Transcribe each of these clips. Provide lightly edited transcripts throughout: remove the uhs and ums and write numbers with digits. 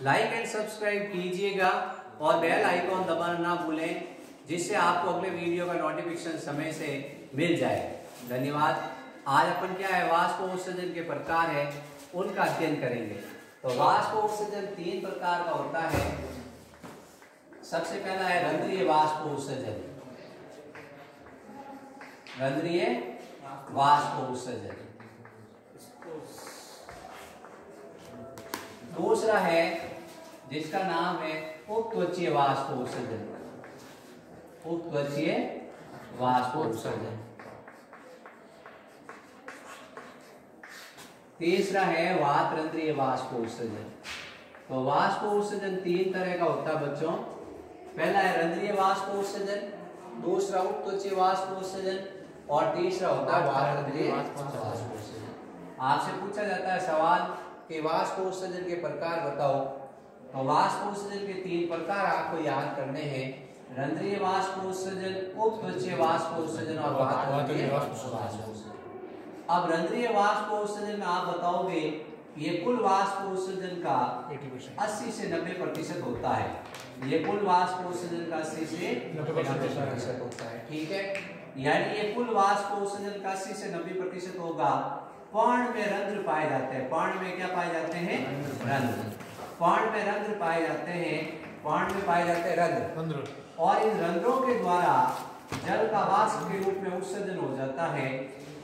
Like and subscribe कीजिएगा और bell icon दबाना ना भूलें, जिससे आपको अगले वीडियो का नोटिफिकेशन समय से मिल जाए। धन्यवाद। आज अपन क्या है, वाष्पोत्सर्जन के प्रकार है उनका अध्ययन करेंगे। तो वाष्पोत्सर्जन 3 प्रकार का होता है। सबसे पहला है रंध्रीय वाष्पोत्सर्जन। रंध्रीय वाष्पोत्सर्जन। दूसरा है जिसका नाम है उपत्वचीय वाष्पोत्सर्जन। उपत्वचीय वाष्पोत्सर्जन। तीसरा है वातरंध्रीय वाष्पोत्सर्जन। तो वाष्पोत्सर्जन 3 तरह का होता है बच्चों। पहला है रंध्रीय वाष्पोत्सर्जन, दूसरा उपत्वचीय वाष्पोत्सर्जन और तीसरा होता है वातरंध्रीय वाष्पोत्सर्जन। आपसे पूछा जाता है सवाल कि वाष्पोत्सर्जन के प्रकार बताओ। तो वाष्पोत्सर्जन के 3 प्रकार आपको याद करने हैं: रंध्रीय वाष्पोत्सर्जन, उपत्वचीय वाष्पोत्सर्जन और वातरंध्रीय वाष्पोत्सर्जन। अब रंध्रीय वाष्पोत्सर्जन में आप बताओगे ये कुल वाष्पोत्सर्जन का 80 से 90% होता है। ये कुल वाष्पोत्सर्जन का 80 से 90% होता है। ठीक है, यानी ये कुल वाष्पोत्सर्जन का 80 से 90% होगा। पर्ण में रंध्र पाए जाते हैं। पर्ण में क्या पाए जाते हैं? रंध्र। पर्ण में रंध्र पाए जाते हैं। पर्ण में पाए जाते हैं रंध्र, और इन रंध्रों के द्वारा जल का वाष्प के रूप में उत्सर्जन हो जाता है।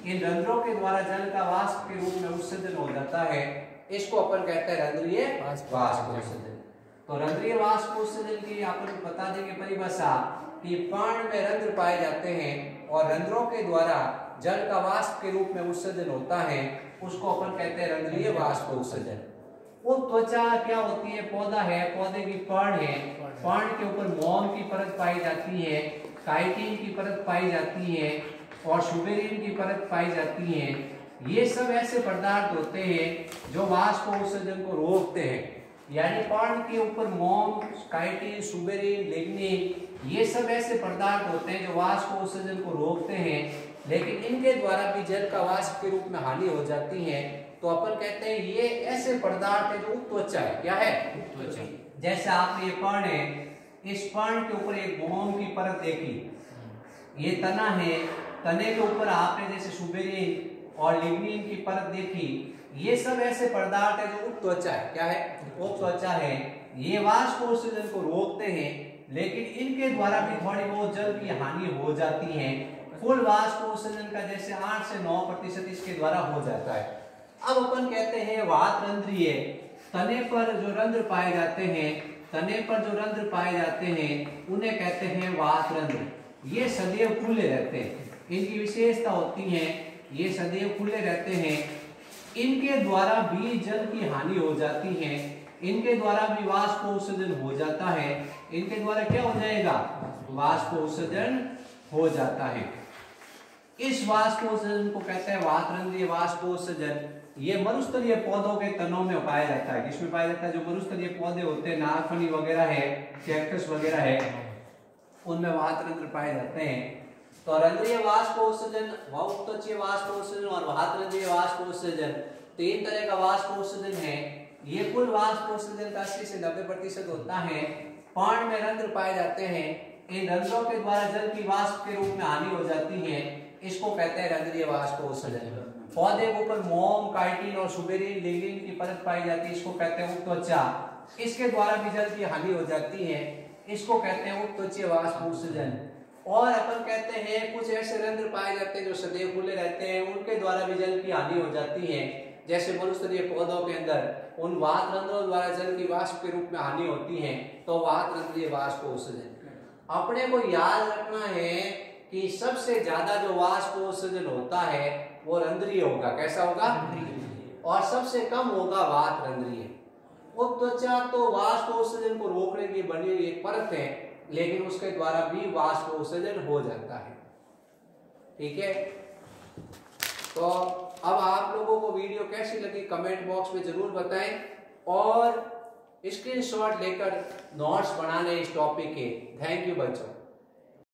इन रंध्रों के द्वारा जल का वाष्प के रूप में उत्सर्जन हो जाता है। इसको अपन कहते हैं रंध्रीय वाष्पोत्सर्जन। तो रंध्रीय वाष्पोत्सर्जन की अपन बता देंगे परिभाषा कि पर्ण में रंध्र पाए जाते हैं और रंध्रों के द्वारा जल का वाष्प के रूप में उत्सर्जन होता है, उसको अपन कहते हैं रंध्रीय वाष्पोत्सर्जन। उपत्वचा क्या होती है? पौधा है, पौधे की पर्ण है। पर्ण के ऊपर मोम की परत पाई जाती है, काइटिन की परत पाई जाती है और सुबेरिन की परत पाई जाती है। ये सब ऐसे पदार्थ होते हैं जो वाष्पोत्सर्जन को रोकते हैं। यानी पर्ण के ऊपर मोम, काइटिन, सुबेरिन, लिग्निन, ये सब ऐसे पदार्थ होते हैं जो वाष्पोत्सर्जन को रोकते हैं, लेकिन इनके द्वारा भी जल का वाष्प के रूप में हानि हो जाती है। तो अपन कहते हैं ये ऐसे पदार्थ है जो उपत्वचा है। क्या है? उपत्वचा। जैसे आपने ये पर्ण है, इस पर्ण के ऊपर एक मोम की परत देखी, ये तना है, तने के ऊपर आपने जैसे सुबेरिन और लिग्निन की परत देखी। ये सब ऐसे पदार्थ है जो उपत्वचा है। क्या है? उपत्वचा है। ये वाष्पोत्सर्जन को रोकते हैं, लेकिन इनके द्वारा भी थोड़ी बहुत जल की हानि हो जाती है। कुल वाष्पोत्सर्जन का जैसे 8 से 9% इसके द्वारा हो जाता है। अब अपन कहते हैं वातरंध्रीय। तने पर जो रंध्र पाए जाते हैं, तने पर जो रंध्र पाए जाते हैं उन्हें कहते हैं वातरंध्र। ये सदैव खुले रहते हैं। इनकी विशेषता होती है ये सदैव खुले रहते हैं। इनके द्वारा भी जल की हानि हो जाती है। इनके द्वारा भी वाष्पोत्सर्जन हो जाता है। इनके द्वारा क्या हो जाएगा? वाष्पोत्सर्जन हो जाता है। इस वाष्पोत्सर्जन को कहते हैं वातरंध्रीय वाष्पोत्सर्जन। ये मरुस्थलीय पौधों के तनों में पाया जाता है। किसमें पाया जाता है? जो मरुस्थलीय पौधे होते हैं, नागफनी वगैरह है, कैक्टस वगैरह है, उनमें वातरंध्र पाए जाते हैं। तो रंध्रीय वाष्पोत्सर्जन, उपत्वचीय वाष्पोत्सर्जन और वातरंध्रीय वाष्पोत्सर्जन 3 तरह का वाष्पोत्सर्जन है। ये कुल वाष्पोत्सर्जन का 80 से 90% होता है। पर्ण में रंध्र पाए जाते हैं। इन रंध्रों के द्वारा जल की वाष्प के रूप में हानि हो जाती है। इसको कहते हैं रंध्रीय वाष्पोत्सर्जन। पौधे के ऊपर मोम, काइटिन और सुबेरिन, लिग्निन की परत पाई जाती है, इसको कहते हैं उपत्वचा। इसके द्वारा भी जल की हानि हो जाती है, इसको कहते हैं उपत्वचीय वाष्पोत्सर्जन। और अपन कहते हैं कुछ ऐसे रंध्र पाए जाते हैं जो सदैव खुले रहते हैं, उनके द्वारा भी जल की हानि हो जाती है। जैसे मरुस्थलीय पौधों के अंदर उन वातरंध्रों द्वारा जल की वाष्प के रूप में हानि होती है, तो वातरंध्रीय वाष्पोत्सर्जन। अपने को याद रखना है कि सबसे ज्यादा जो वाष्पोत्सर्जन होता है वो रंध्रीय होगा। कैसा होगा? और सबसे कम होगा वातरंध्रीय। उपत्वचा तो वाष्पोत्सर्जन को रोकने की बनी हुई एक परत है, लेकिन उसके द्वारा भी वाष्पोत्सर्जन हो जाता है। ठीक है, तो अब आप लोगों को वीडियो कैसी लगी कमेंट बॉक्स में जरूर बताएं और स्क्रीनशॉट लेकर नोट्स बनाने इस टॉपिक के। थैंक यू बच्चों।